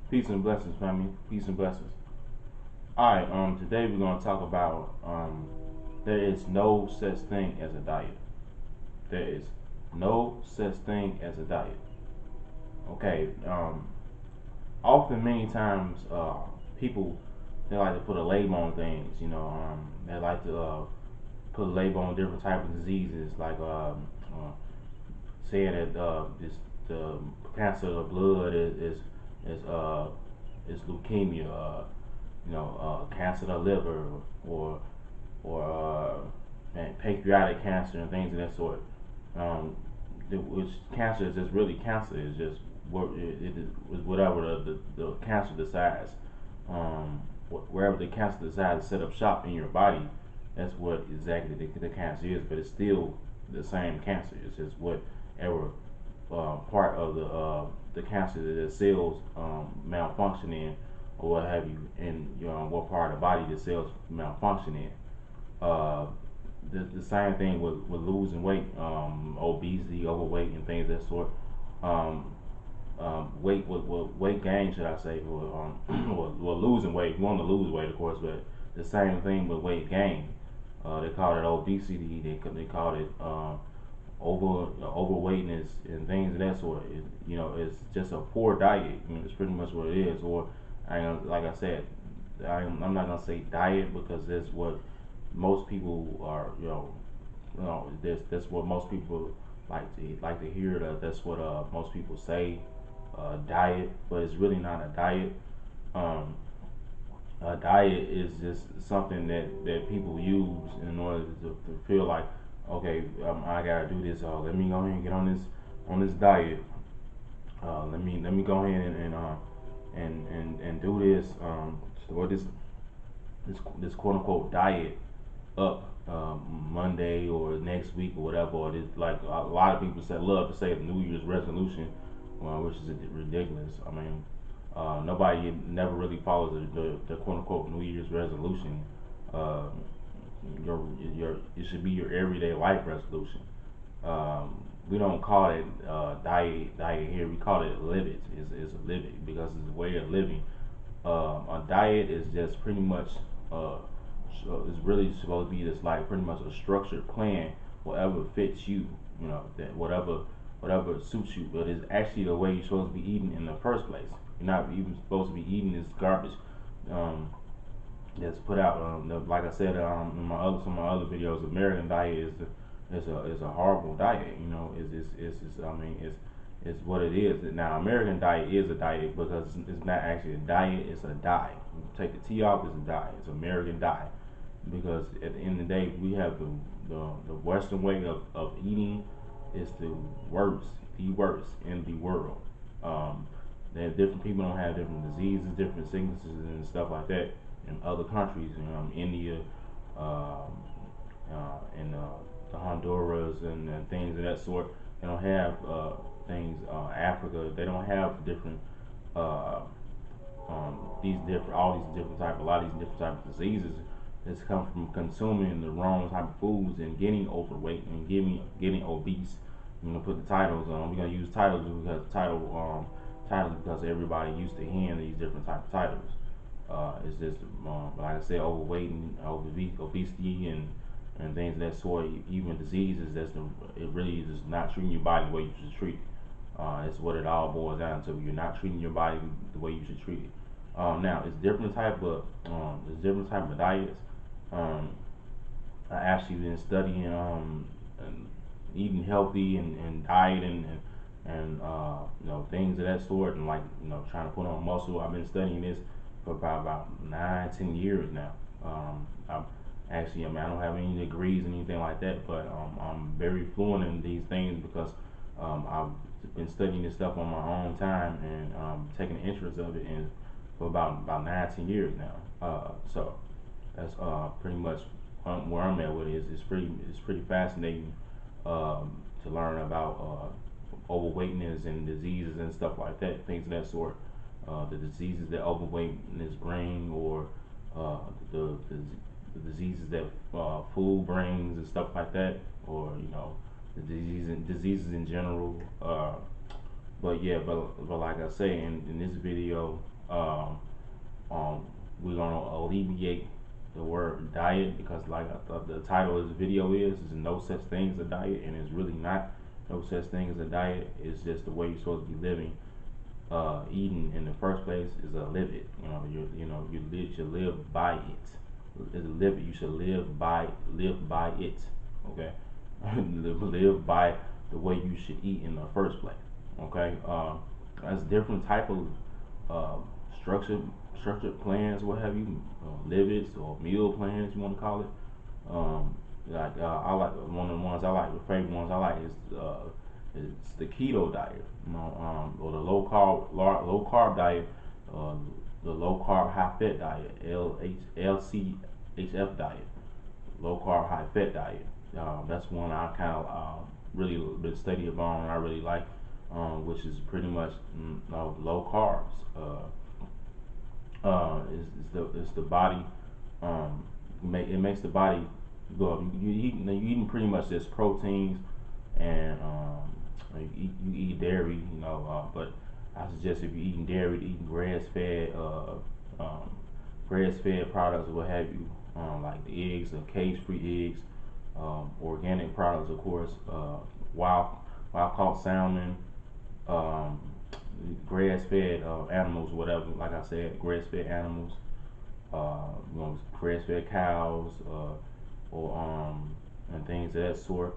Peace and blessings, family. Peace and blessings. Alright, today we're gonna talk about there is no such thing as a diet. There is no such thing as a diet. Okay, often many times people they like to put a label on things, they like to put a label on different type of diseases, like saying that this the cancer of the blood is is leukemia, cancer of the liver, or pancreatic cancer and things of that sort. Um, which cancer is just really cancer is just what it is whatever the cancer decides. Wherever the cancer decides to set up shop in your body, that's what exactly the cancer is. But it's still the same cancer. It's just whatever part of the cancer that the cells malfunction in, or what have you, and what part of the body the cells malfunction in. Uh, the same thing with losing weight, obesity, overweight, and things of that sort. Um, weight gain, should I say, or losing weight. You want to lose weight, of course, but the same thing with weight gain. They call it obesity. They call it overweightness and things of that sort. It's just a poor diet. It's pretty much what it is. Or like I said, I'm not gonna say diet because that's what most people are. That's what most people like to hear. That's what most people say. Diet, but it's really not a diet. Um, a diet is just something that people use in order to feel like, okay, I gotta do this. Let me go ahead and get on this diet. Let me go ahead and do this, or this quote unquote diet up Monday or next week or whatever. Or this, like a lot of people love to say the New Year's resolution, which is ridiculous. I mean, nobody never really follows the quote unquote New Year's resolution. Uh, your it should be your everyday life resolution. We don't call it diet here. We call it live it. It's a live it because it's a way of living. A diet is just pretty much it's really supposed to be just like pretty much a structured plan, whatever fits you. That whatever suits you. But it's actually the way you're supposed to be eating in the first place. You're not even supposed to be eating this garbage. Um, that's put out. Like I said in some of my other videos, American diet is a horrible diet. I mean it's what it is. Now American diet is a diet because it's not actually a diet. It's a diet. You take the T off, it's a diet. It's American diet because at the end of the day, we have the Western way of eating is the worst in the world. Um, that different people don't have different diseases, different sicknesses, and stuff like that in other countries, India, um, and the Honduras and things of that sort. They don't have things. Africa, they don't have different uh, all these different type, a lot of these different type of diseases that's come from consuming the wrong type of foods and getting overweight and getting obese. I'm gonna put the titles on. We're gonna use titles because titles because everybody used to hearing these different type of titles. It's just like I said, overweight and obesity and things of that sort. Even diseases it really is not treating your body the way you should treat it. It's what it all boils down to. You're not treating your body the way you should treat it. Now it's different type of diets. Um, I actually been studying and eating healthy and diet and things of that sort, and like trying to put on muscle. I've been studying this for about 9, 10 years now. I don't have any degrees or anything like that, but I'm very fluent in these things because I've been studying this stuff on my own time and taking an interest of it and for about 9, 10 years now. So that's pretty much where I'm at with it. It's pretty fascinating to learn about overweightness and diseases and stuff like that, things of that sort. The diseases that overweightness bring, or uh, the diseases that food brings and stuff like that, or the diseases in general. But yeah, but like I say in this video, Um, um, we're gonna alleviate the word diet because, like the title of this video is no such thing as a diet, and it's really not no such thing as a diet. It's just the way you're supposed to be living. Eating in the first place is a live it. You should live by it. It's a live it. You should live by it. Okay, live by the way you should eat in the first place. Okay, that's different type of uh, structured plans, what have you, livids or meal plans you want to call it. Um, I like one of the ones I like. The favorite ones I like it's the keto diet, or the low carb diet, uh, the low carb high fat diet, LCHF diet, low carb high fat diet. That's one I kind of really been studying about and I really like, which is pretty much low carbs. Is the body, it makes the body go up. You eating pretty much just proteins and you eat dairy, but I suggest if you're eating dairy, to eating grass fed products or what have you, like the eggs, the cage free eggs, organic products, of course, wild caught salmon, um, grass fed animals, whatever. Like I said, grass fed animals, grass fed cows, or and things of that sort.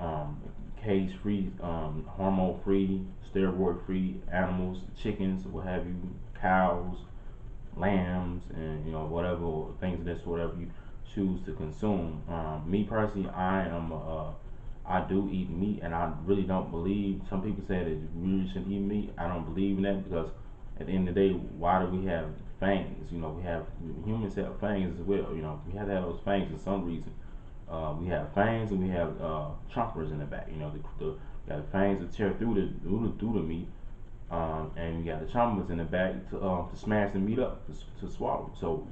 Um, Cage free, hormone free, steroid free animals, chickens, what have you, cows, lambs, and whatever things of that sort, whatever you choose to consume. Me personally, I do eat meat, and I really don't believe. Some people say that you really shouldn't eat meat. I don't believe in that because at the end of the day, why do we have fangs? We have humans have fangs as well. We have to have those fangs for some reason. We have fangs and we have chompers in the back. We got the fangs that tear through the meat, and you got the chompers in the back to smash the meat up to swallow. So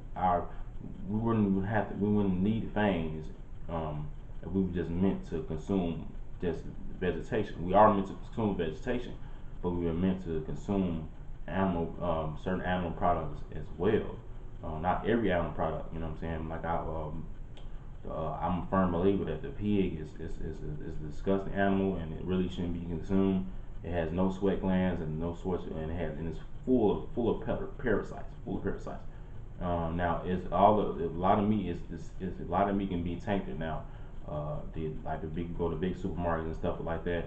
we wouldn't need fangs if we were just meant to consume just vegetation. We are meant to consume vegetation, but we are meant to consume certain animal products as well. Not every animal product, you know what I'm saying? I'm a firm believer that the pig is a disgusting animal and it really shouldn't be consumed. It has no sweat glands and no sweat, and it's full of parasites, full of parasites. Now, a lot of meat is a lot of meat can be tainted now. Go to big supermarkets and stuff like that.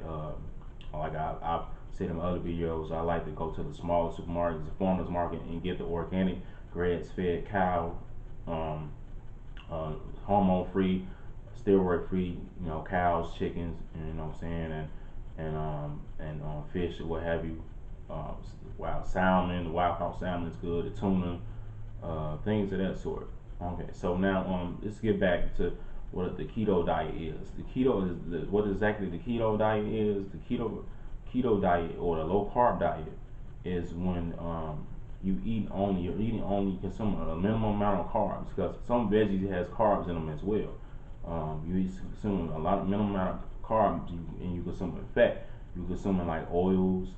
I've said in my other videos, I like to go to the smaller supermarkets, the farmers market, and get the organic, grass-fed cow, um, uh, hormone free, steroid free, cows, chickens, you know what I'm saying, and fish or what have you. Wild salmon, the wild caught salmon is good, the tuna, things of that sort. Okay, so now let's get back to what the keto diet is. The keto is what exactly the keto diet is. The keto diet or the low carb diet is when you're eating only consuming a minimum amount of carbs because some veggies has carbs in them as well. You consuming a lot of minimum amount of carbs and you consuming fat. You consuming like oils,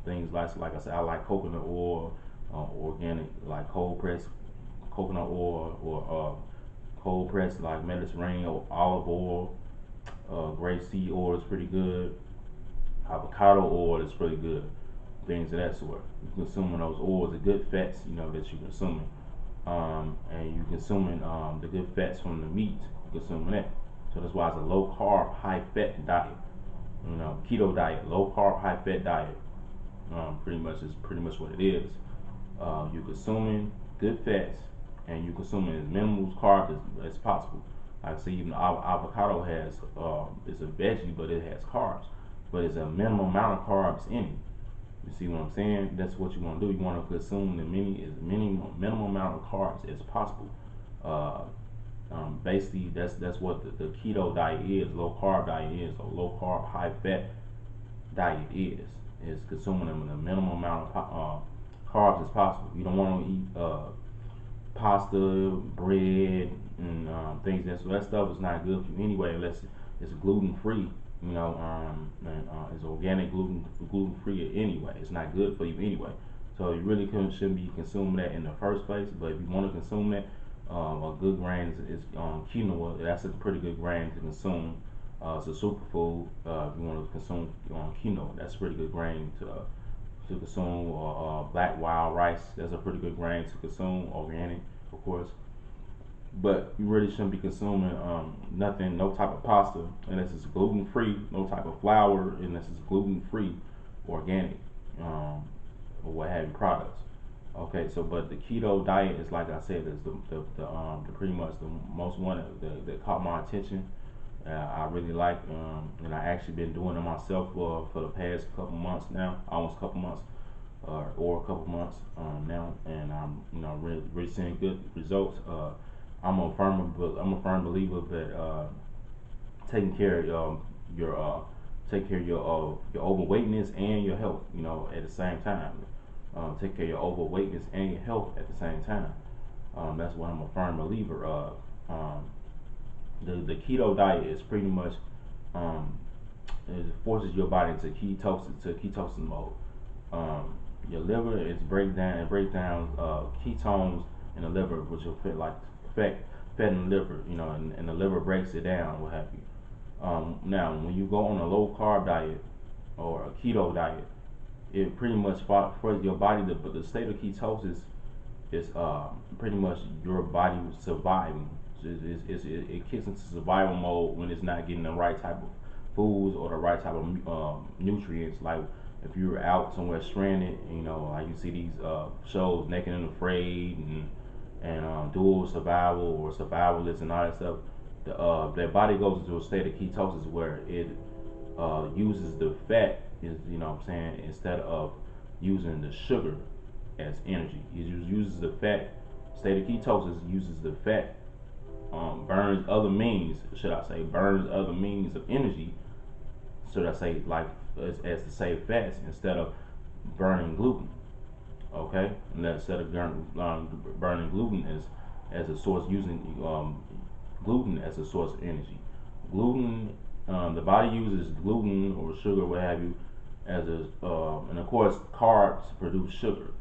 things like I said, I like coconut oil, organic like cold pressed coconut oil or cold pressed like Mediterranean or olive oil. Grapeseed oil is pretty good. Avocado oil is pretty good. Things of that sort. You're consuming those oils, the good fats, that you're consuming. And you're consuming the good fats from the meat. You're consuming that. So that's why it's a low carb, high fat diet. Keto diet, low carb, high fat diet. Pretty much is pretty much what it is. You're consuming good fats and you're consuming as minimal carbs as possible. Like I say, even avocado has it's a veggie, but it has carbs, but it's a minimum amount of carbs in it. You see what I'm saying? That's what you want to do. You want to consume the minimum amount of carbs as possible. Uh, Basically, that's what the keto diet is, low carb diet is, or low carb high fat diet is consuming them in a minimum amount of carbs as possible. You don't want to eat pasta, bread, and things that stuff is not good for you anyway, unless it's gluten free. And it's organic gluten free anyway. It's not good for you anyway. So you really shouldn't be consuming that in the first place. But if you want to consume it, a good grain is quinoa. That's a pretty good grain to consume. It's a superfood. If you want to consume quinoa, that's a pretty good grain to consume. Or black wild rice, that's a pretty good grain to consume. Organic, of course. But you really shouldn't be consuming nothing, no type of pasta unless it's gluten free, no type of flour unless it's gluten free, organic, or what have you products. Okay, so but the keto diet is, like I said, is the pretty much the most one that caught my attention. I really like, and I actually been doing it myself for the past couple months now, almost couple months, or a couple months now, and I'm really seeing good results. I'm a firm believer that taking care of your take care of your overweightness and your health, at the same time. Take care of your overweightness and your health at the same time. That's what I'm a firm believer of. The keto diet is pretty much it forces your body to ketosis mode. Your liver is breaks down ketones in the liver, which will affect fat in the liver, and the liver breaks it down, what have you. Now, when you go on a low carb diet or a keto diet, it pretty much for your body. But the state of ketosis is pretty much your body surviving. It kicks into survival mode when it's not getting the right type of foods or the right type of nutrients. Like if you're out somewhere stranded, like you see these shows, Naked and Afraid, and Dual Survival or Survivalists and all that stuff. Their body goes into a state of ketosis where it uses the fat, instead of using the sugar as energy. It uses the fat. State of ketosis uses the fat, burns other means of energy, should I say, like as to save fats instead of burning gluten. Okay, and instead of burning gluten as a source, using gluten as a source of energy. Gluten, the body uses gluten or sugar, what have you, and of course carbs produce sugar.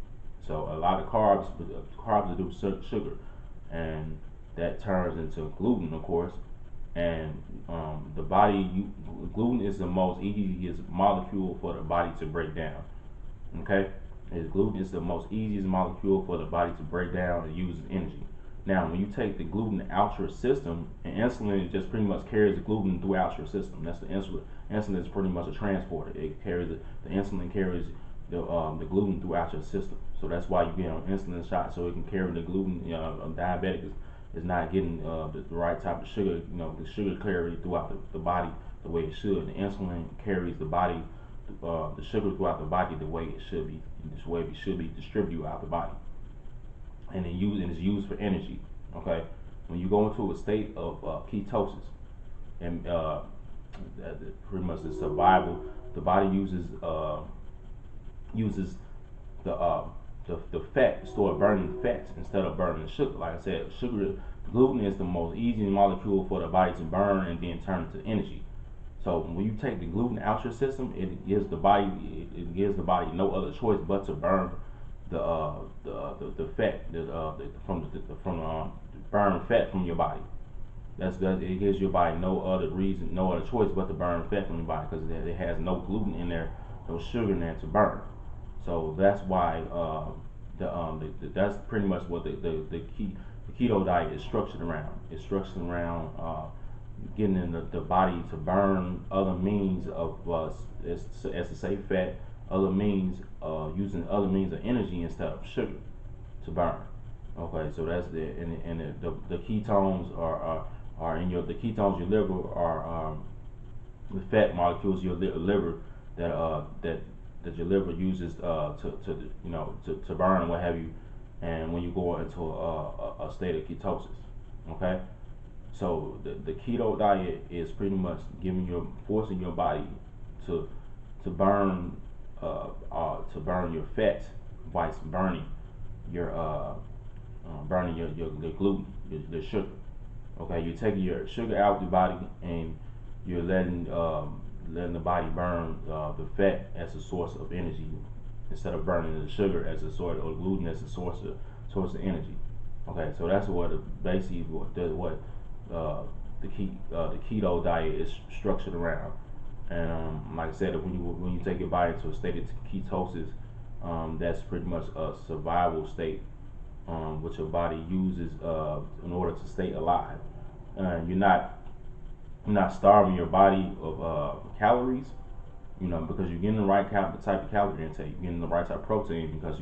So a lot of carbs produce sugar, and that turns into gluten, of course. And gluten is the most easiest molecule for the body to break down. Okay, gluten is the most easiest molecule for the body to break down and use as energy. Now, when you take the gluten out your system, and insulin just pretty much carries the gluten throughout your system. That's the insulin. Insulin is pretty much a transporter. It carries the insulin carries the gluten throughout your system. So that's why you get an insulin shot, so it can carry the gluten. A diabetic is not getting the right type of sugar. The sugar carried throughout the body the way it should. The insulin carries the sugar throughout the body the way it should be. This way it should be distributed out the body, and it's used for energy. Okay, when you go into a state of ketosis, and pretty much the survival, the body uses the fat, start burning fats instead of burning sugar. Like I said, gluten is the most easy molecule for the body to burn and then turn into energy. So when you take the gluten out your system, it gives the body no other choice but to burn the fat from burn fat from your body. It gives your body no other choice but to burn fat from your body, because it has no gluten in there, no sugar in there to burn. So that's why that's pretty much what the keto diet is structured around. It's structured around getting in the body to burn other means of as to save fat, other means using other means of energy instead of sugar to burn. Okay, so that's the ketones are in the ketones your liver are the fat molecules your liver that your liver uses to burn, what have you, and when you go into a state of ketosis. Okay, so the keto diet is pretty much forcing your body to burn your fats while burning your gluten, your sugar. Okay, you're taking your sugar out of the body, and you're letting the body burn the fat as a source of energy instead of burning the sugar as a source or gluten as a source of energy. Okay, so that's what basically what the keto diet is structured around. And like I said, when you take your body into a state of ketosis, that's pretty much a survival state, which your body uses in order to stay alive. You're not starving your body of calories, because you're getting the right type of calorie intake, you're getting the right type of protein because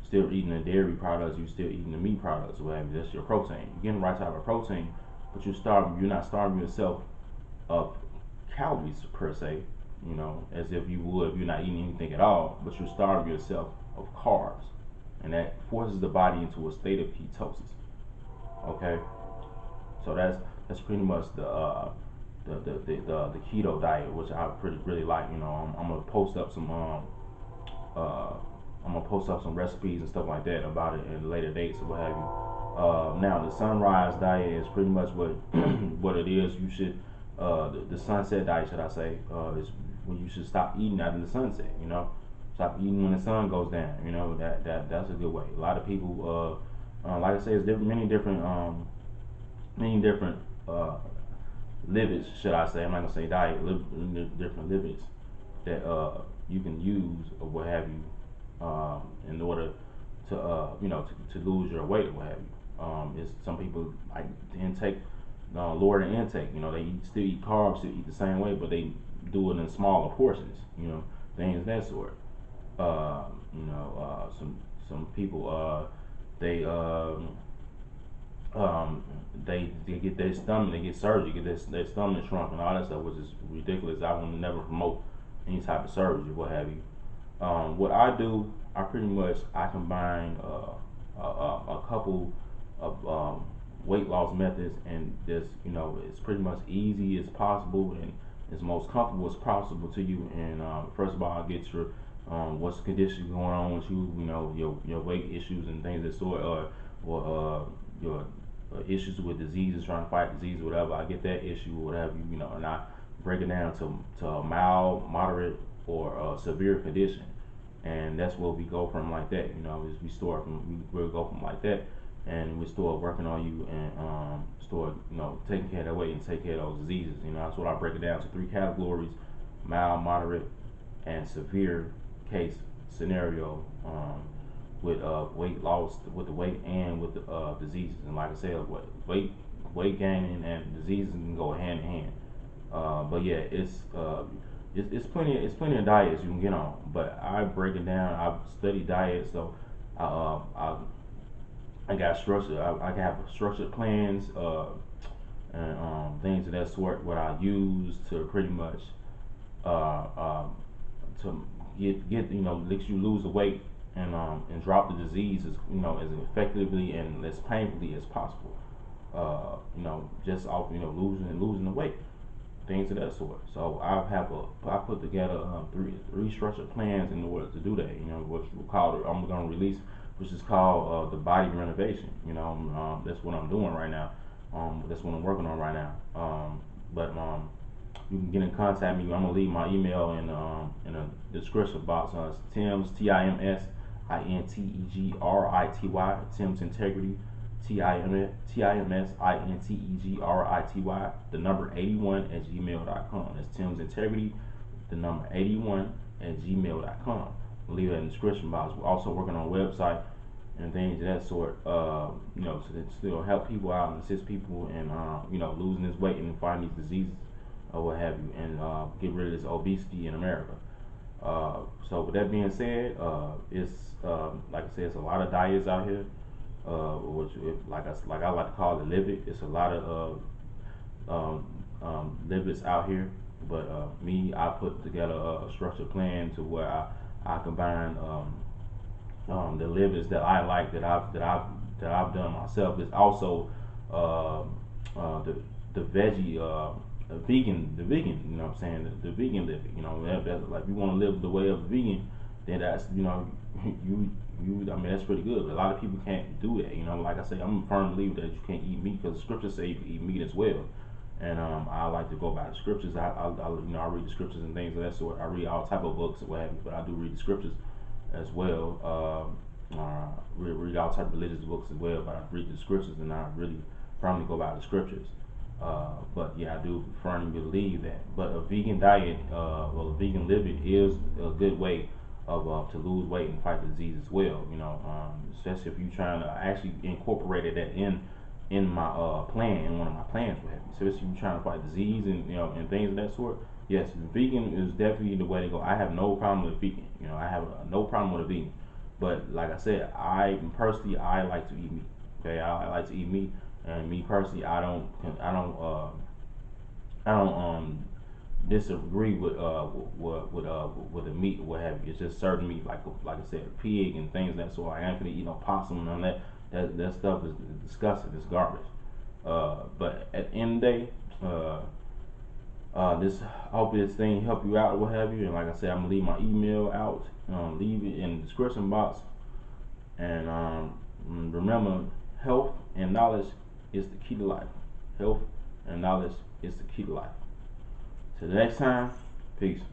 still eating the dairy products, you're still eating the meat products, or whatever. That's your protein. You're getting the right type of protein, but you're not starving yourself of calories per se, as if you would if you're not eating anything at all, but you're starving yourself of carbs, and that forces the body into a state of ketosis. Okay, so that's pretty much the keto diet, which I pretty really like. I'm gonna post up some uh, I'm gonna post up some recipes and stuff like that about it in later dates or what have you. Now the sunrise diet is pretty much what what it is. You should the sunset diet, should I say, is when you should stop eating after the sunset. Stop eating when the sun goes down. That's a good way. A lot of people, like I say, it's many different uh, lipids, should I say. I'm not gonna say diet, different lipids that you can use or what have you, in order to to lose your weight or what have you. It's some people like to intake lower the intake. They still eat carbs, still eat the same way, but they do it in smaller portions. Things of that sort. Some people they um, they get their stomach, they get surgery, get their stomach shrunk and all that stuff, which is ridiculous. I would never promote any type of surgery, what have you. What I do, I combine a couple of weight loss methods, and this, it's pretty much easy as possible and as most comfortable as possible to you. And first of all, I get your what's the condition going on with you, your weight issues and things of that sort, or your issues with diseases, trying to fight disease, whatever. I get that issue, whatever, and I break it down to a mild, moderate, or severe condition, and that's where we go from like that. Is we go from like that, and we start working on you and start taking care of that weight and take care of those diseases. That's what I break it down to: three categories: mild, moderate, and severe case scenario. With weight loss, with the weight, and with the diseases. And like I said, weight gaining and diseases can go hand in hand. But yeah, it's plenty of diets you can get on. But I break it down. I've studied diets, so I got structured. I can have structured plans and things of that sort. What I use to pretty much uh, um, to get let you lose the weight and drop the disease as effectively and as painfully as possible. Just off losing the weight, things of that sort. So I put together three structured plans in order to do that. Which we call it. I'm gonna release, which is called the body renovation. That's what I'm doing right now. That's what I'm working on right now. But you can get in contact with me. I'm gonna leave my email in a description box. It's Tim's TIMSINTEGRITY, Tim's Integrity, TIMSINTEGRITY, the number 81 at gmail.com. That's Tim's Integrity, the number 81 at gmail.com. I'll leave that in the description box. We're also working on a website and things of that sort, to still help people out and assist people in, losing this weight and fighting these diseases or what have you, and get rid of this obesity in America. So with that being said, it's like I said, it's a lot of diets out here, which like I like to call it lipid. It's a lot of lipids out here, but I put together a structured plan to where I combine the lipids that I like, that I've done myself. It's also the veggie the vegan, what I'm saying, the vegan living, that's like, you want to live the way of a vegan, then that's, I mean, that's pretty good. But a lot of people can't do that, like I say, I'm a firm believer that you can't eat meat because the scriptures say you can eat meat as well. And I like to go by the scriptures. I read the scriptures and things of that sort. I read all type of books or what have you, but I do read the scriptures. as well. Read all type of religious books as well, but I read the scriptures and I really firmly go by the scriptures. But yeah, I do firmly believe that. But a vegan diet, well, a vegan living is a good way of to lose weight and fight disease as well. Especially if you're trying to actually incorporate that in my plan, in one of my plans for heavy. Especially if you're trying to fight disease and and things of that sort. Yes, vegan is definitely the way to go. I have no problem with vegan. I have no problem with a vegan. But like I said, I like to eat meat. Okay, I like to eat meat, and me personally, I don't disagree with the meat or what have you. It's just certain meat, like I said, pig and things of that sort. I ain't gonna eat no possum and that. That stuff is disgusting. It's garbage. But at the end of the day, this I hope this thing help you out or what have you. And like I said, I'm gonna leave my email out. Leave it in the description box. And remember, health and knowledge is the key to life. Health and knowledge is the key to life. Till the next time, peace.